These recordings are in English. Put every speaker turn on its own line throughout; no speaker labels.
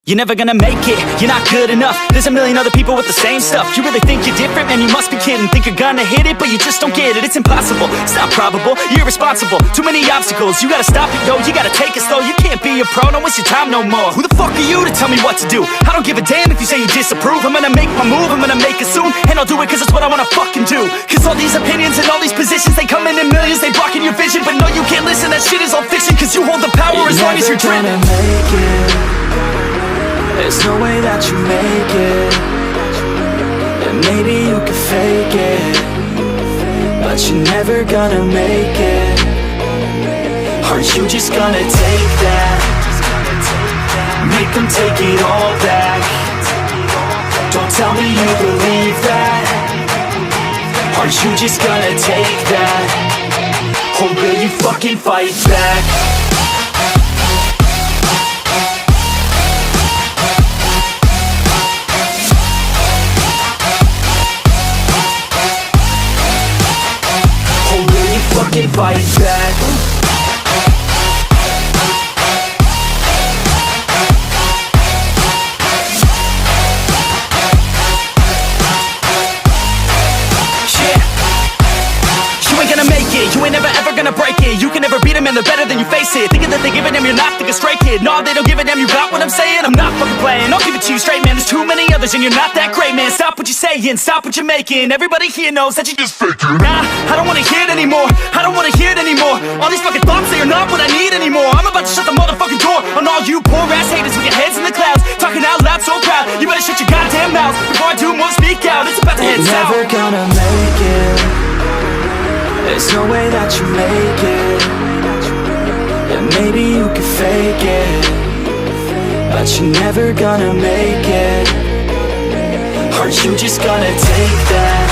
You're never gonna make it, you're not good enough. There's a million other people with the same stuff. You really think you're different? Man, you must be kidding. Think you're gonna hit it, but you just don't get it. It's impossible, it's not probable, you're irresponsible. Too many obstacles, you gotta stop it, yo. You gotta take it slow, you can't be a pro. Don't waste your time no more. Who the fuck are you to tell me what to do? I don't give a damn if you say you disapprove. I'm gonna make my move, I'm gonna make it soon. And I'll do it cause it's what I wanna fucking do. Cause all these opinions and all these positions, they come in millions, they blocking your vision. But no, you can't listen, that shit is all fiction. Cause you hold the power as long as you're dreaming.
There's no way that you make it. And maybe you can fake it, but you're never gonna make it. Are you just gonna take that? Make them take it all back. Don't tell me you believe that. Are you just gonna take that? Or will you fucking fight back? Fucking fight back. You ain't gonna make it, you ain't never ever gonna break it. You can never beat them and they're better than you face it. Thinking that they give a damn, you're not thinking straight, kid. No, they don't give a damn, you got what I'm saying? I'm not fucking playing, I'll give it to you straight, man. There's too many others and you're not that great, man. Stop what you're saying, stop what you're making. Everybody here knows that you just faking. Nah, I don't wanna hear it anymore, I don't wanna hear it anymore. All these fucking thoughts, they are not what I need anymore. I'm about to shut the motherfucking door on all you poor ass haters with your heads in the clouds, talking out loud so proud. You better shut your goddamn mouth before I do more speak out. It's about to head south. Never gonna make it. There's no way that you make it. And maybe you can fake it, but you're never gonna make it. Are you just gonna take that?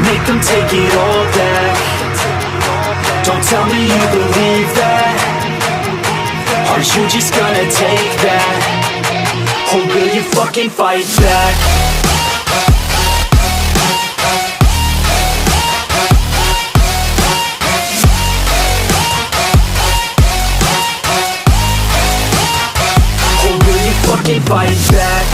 Make them take it all back. Don't tell me you believe that. Are you just gonna take that? Or will you fucking fight back? Fucking fight back.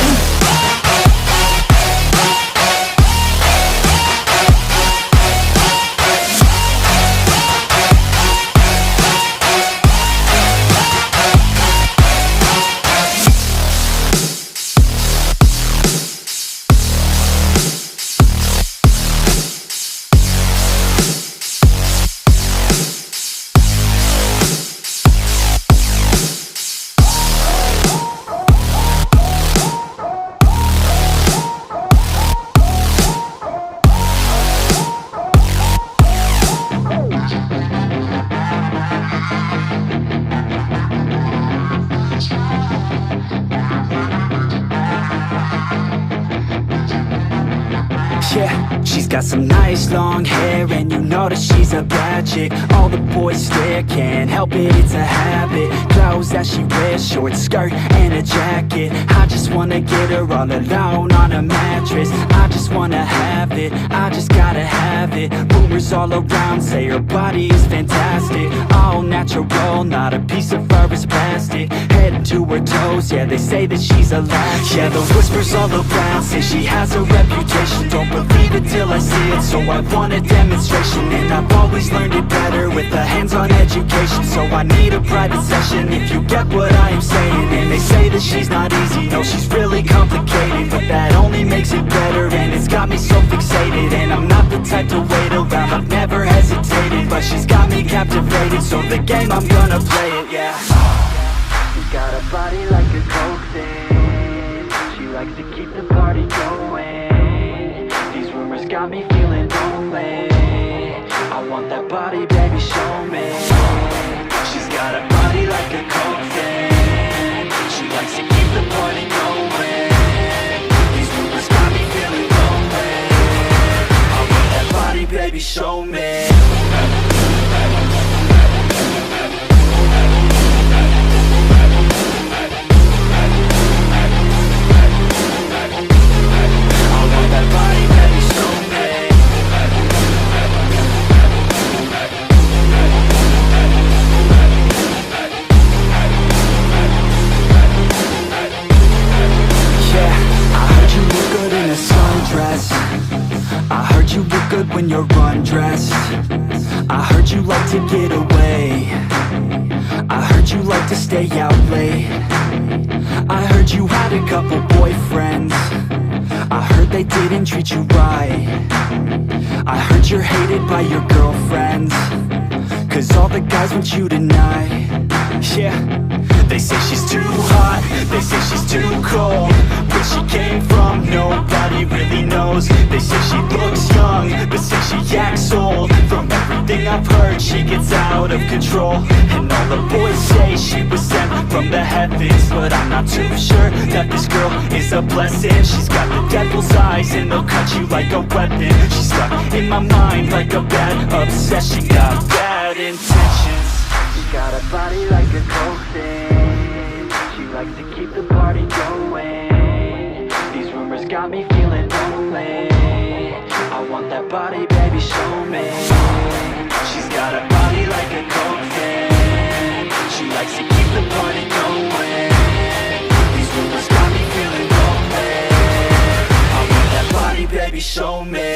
Yeah, she's got some nice long hair, and you know that she's a bad chick. All the boys stare, can't help it, it's a habit. Clothes that she wears, short skirt and a jacket. I just wanna get her all alone on a mattress. I just wanna have it, I just gotta have it. Rumors all around say her body is fantastic. All natural, not a piece of fur is plastic. Head to her toes, yeah, they say that she's a latch. Yeah, the whispers all around say she has a reputation. Don't believe it till I see it, so I want a demonstration. And I've always learned it better with a hands-on education. So I need a private session, if you get what I am saying. And they say that she's not easy, no, she's really complicated. But that only makes it better, and it's got me so fixated. And I'm not the type to wait around, I've never hesitated. But she's got me captivated, so the game, I'm gonna play it, yeah. She's got a body like a coke thing. She likes to keep the party going. Rumors got me feeling lonely. I want that body, baby, show me. She's got a body like a coke thing. She likes to keep the party going. These rumors got me feeling lonely. I want that body, baby, show me. That body, baby, show me. to get away. I heard you like to stay out late. I heard you had a couple boyfriends. I heard they didn't treat you right. I heard you're hated by your girlfriends, 'cause all the guys want you tonight. Yeah. They say she's too hot, they say she's too cold. Where she came from, nobody really knows. They say she looks young, but say she acts old. From everything I've heard, she gets out of control. And all the boys say she was sent from the heavens, but I'm not too sure that this girl is a blessing. She's got the devil's eyes and they'll cut you like a weapon. She's stuck in my mind like a bad obsession. Got bad intentions. She's got a body like a coffin. She likes to keep the party going. These rumors got me feeling lonely. I want that body, baby, show me. She's got a body like a coffin. She likes to keep the party going. These rumors got me feeling lonely. I want that body, baby, show me.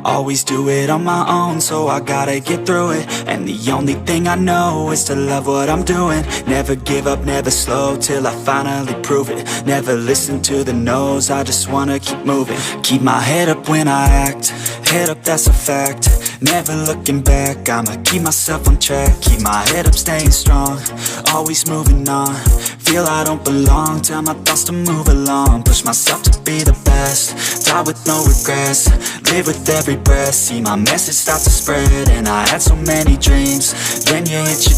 Always do it on my own, so I gotta get through it. And the only thing I know is to love what I'm doing. Never give up, never slow, till I finally prove it. Never listen to the no's, I just wanna keep moving. Keep my head up when I act, head up, that's a fact. Never looking back, I'ma keep myself on track. Keep my head up, staying strong, always moving on. Feel I don't belong, tell my thoughts to move along. Push myself to be the best, die with no regrets. Live with every breath, see my message start to spread. And I had so many dreams, then you hit your